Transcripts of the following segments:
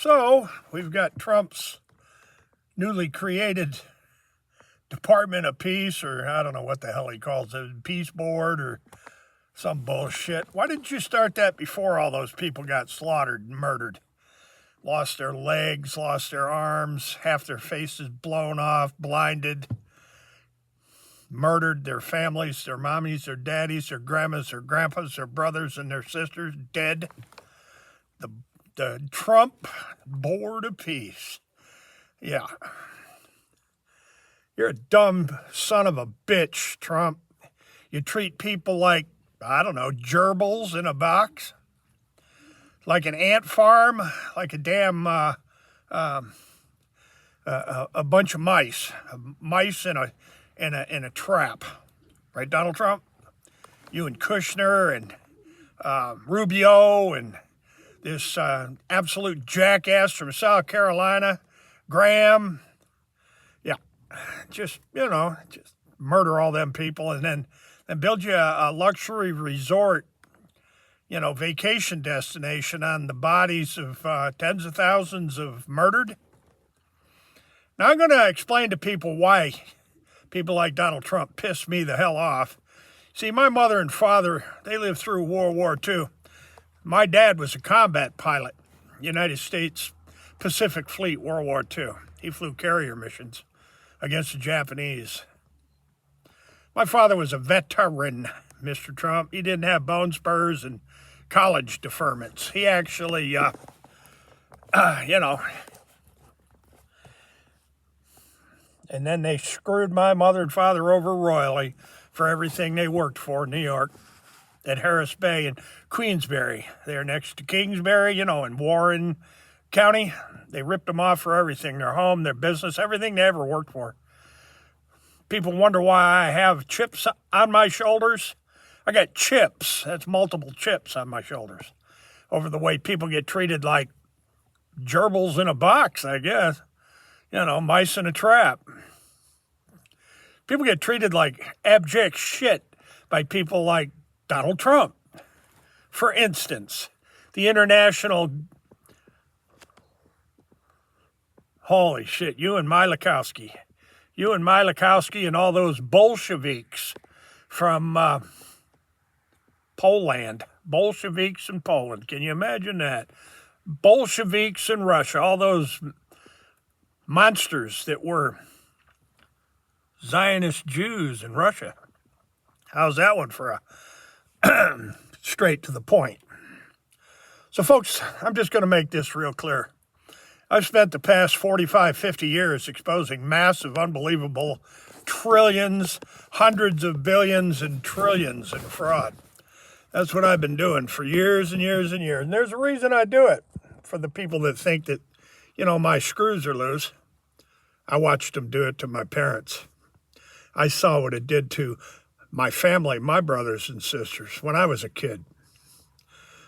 So we've got Trump's newly created Department of Peace, or I don't know what the hell he calls it, Peace Board or some bullshit. Why didn't you start that before all those people got slaughtered and murdered? Lost their legs, lost their arms, half their faces blown off, blinded, murdered, their families, their mommies, their daddies, their grandmas, their grandpas, their brothers, and their sisters dead. The Trump Board of Peace. Yeah. You're a dumb son of a bitch, Trump. You treat people like, I don't know, gerbils in a box, like an ant farm, like a damn a bunch of mice in a trap, right, Donald Trump? You and Kushner and Rubio and this absolute jackass from South Carolina, Graham. Yeah, just murder all them people and then build you a luxury resort, vacation destination on the bodies of tens of thousands of murdered. Now I'm going to explain to people why people like Donald Trump piss me the hell off. See, my mother and father, they lived through World War II. My dad was a combat pilot, United States Pacific Fleet, World War II. He flew carrier missions against the Japanese. My father was a veteran, Mr. Trump. He didn't have bone spurs and college deferments. He actually, and then they screwed my mother and father over royally for everything they worked for in New York at Harris Bay and Queensbury. They're next to Kingsbury, in Warren County. They ripped them off for everything, their home, their business, everything they ever worked for. People wonder why I have chips on my shoulders. I got chips. That's multiple chips on my shoulders. Over the way people get treated like gerbils in a box, I guess. Mice in a trap. People get treated like abject shit by people like Donald Trump. For instance, the international... Holy shit, you and Milakowski and all those Bolsheviks from Poland. Bolsheviks in Poland. Can you imagine that? Bolsheviks in Russia. All those monsters that were Zionist Jews in Russia. How's that one for a straight to the point? So, folks, I'm just going to make this real clear. I've spent the past 45, 50 years exposing massive, unbelievable trillions, hundreds of billions, and trillions in fraud. That's what I've been doing for years and years and years. And there's a reason I do it. For the people that think that, my screws are loose, I watched them do it to my parents. I saw what it did to my family, my brothers and sisters, when I was a kid.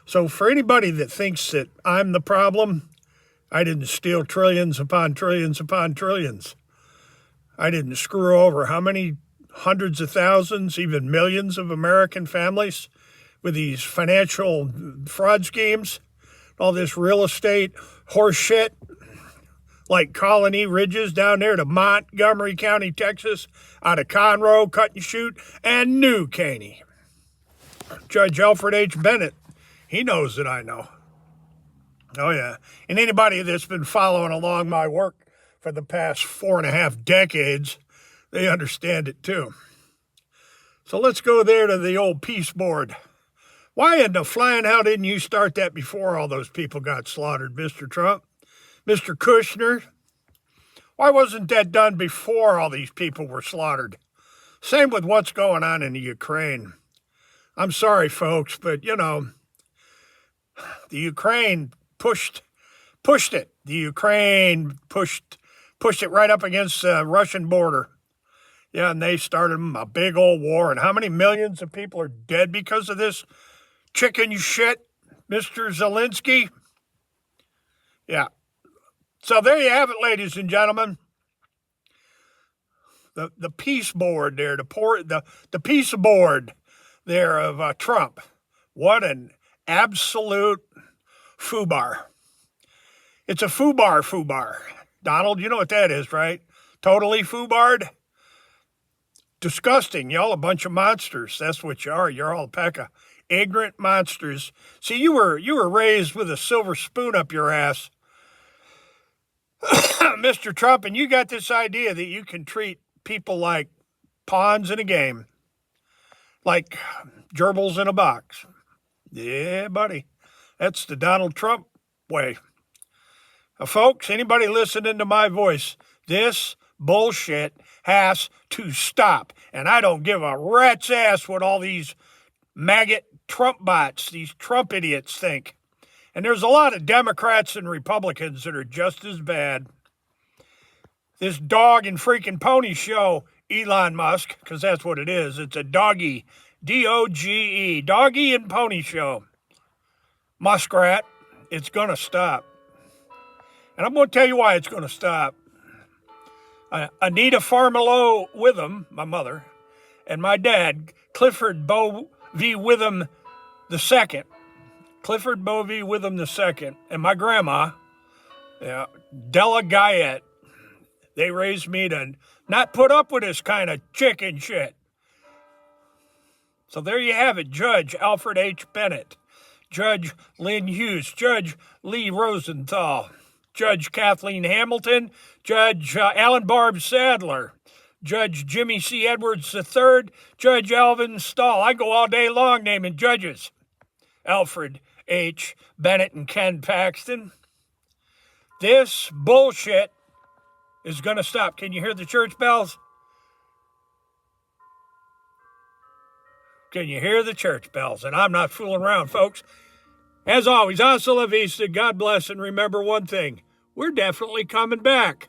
So for anybody that thinks that I'm the problem, I didn't steal trillions upon trillions upon trillions. I didn't screw over how many hundreds of thousands, even millions of American families with these financial fraud schemes, all this real estate horse shit, like Colony Ridges down there to Montgomery County, Texas, out of Conroe, Cut and Shoot, and New Caney. Judge Alfred H. Bennett, he knows that I know. Oh, yeah. And anybody that's been following along my work for the past 4.5 decades, they understand it too. So let's go there to the old Peace Board. Why in the flying hell didn't you start that before all those people got slaughtered, Mr. Trump? Mr. Kushner? Why wasn't that done before all these people were slaughtered? Same with what's going on in the Ukraine. I'm sorry, folks, but, the Ukraine pushed it. The Ukraine pushed it right up against the Russian border. Yeah, and they started a big old war. And how many millions of people are dead because of this chicken shit, Mr. Zelensky? Yeah. So there you have it, ladies and gentlemen. The Peace Board there, the Peace Board there of Trump. What an absolute FUBAR. It's a FUBAR. Donald, you know what that is, right? Totally FUBAR'd. Disgusting. Y'all a bunch of monsters. That's what you are. You're all a pack of ignorant monsters. See, you were raised with a silver spoon up your ass, Mr. Trump, and you got this idea that you can treat people like pawns in a game, like gerbils in a box. Yeah, buddy. That's the Donald Trump way. Folks, anybody listening to my voice, this bullshit has to stop. And I don't give a rat's ass what all these maggot Trump bots, these Trump idiots think. And there's a lot of Democrats and Republicans that are just as bad. This dog and freaking pony show, Elon Musk, because that's what it is. It's a doggy, D-O-G-E, doggy and pony show. Muskrat, it's going to stop. And I'm going to tell you why it's going to stop. Anita Farmelo Witham, my mother, and my dad, Clifford Bow V. Witham II. Clifford Bow V. Witham II. And my grandma, Della Guyette. They raised me to not put up with this kind of chicken shit. So there you have it. Judge Alfred H. Bennett. Judge Lynn Hughes. Judge Lee Rosenthal. Judge Kathleen Hamilton, Judge Alan Barb Sadler, Judge Jimmy C. Edwards III, Judge Alvin Stahl. I go all day long naming judges. Alfred H. Bennett and Ken Paxton. This bullshit is going to stop. Can you hear the church bells? Can you hear the church bells? And I'm not fooling around, folks. As always, hasta la vista, God bless, and remember one thing, we're definitely coming back.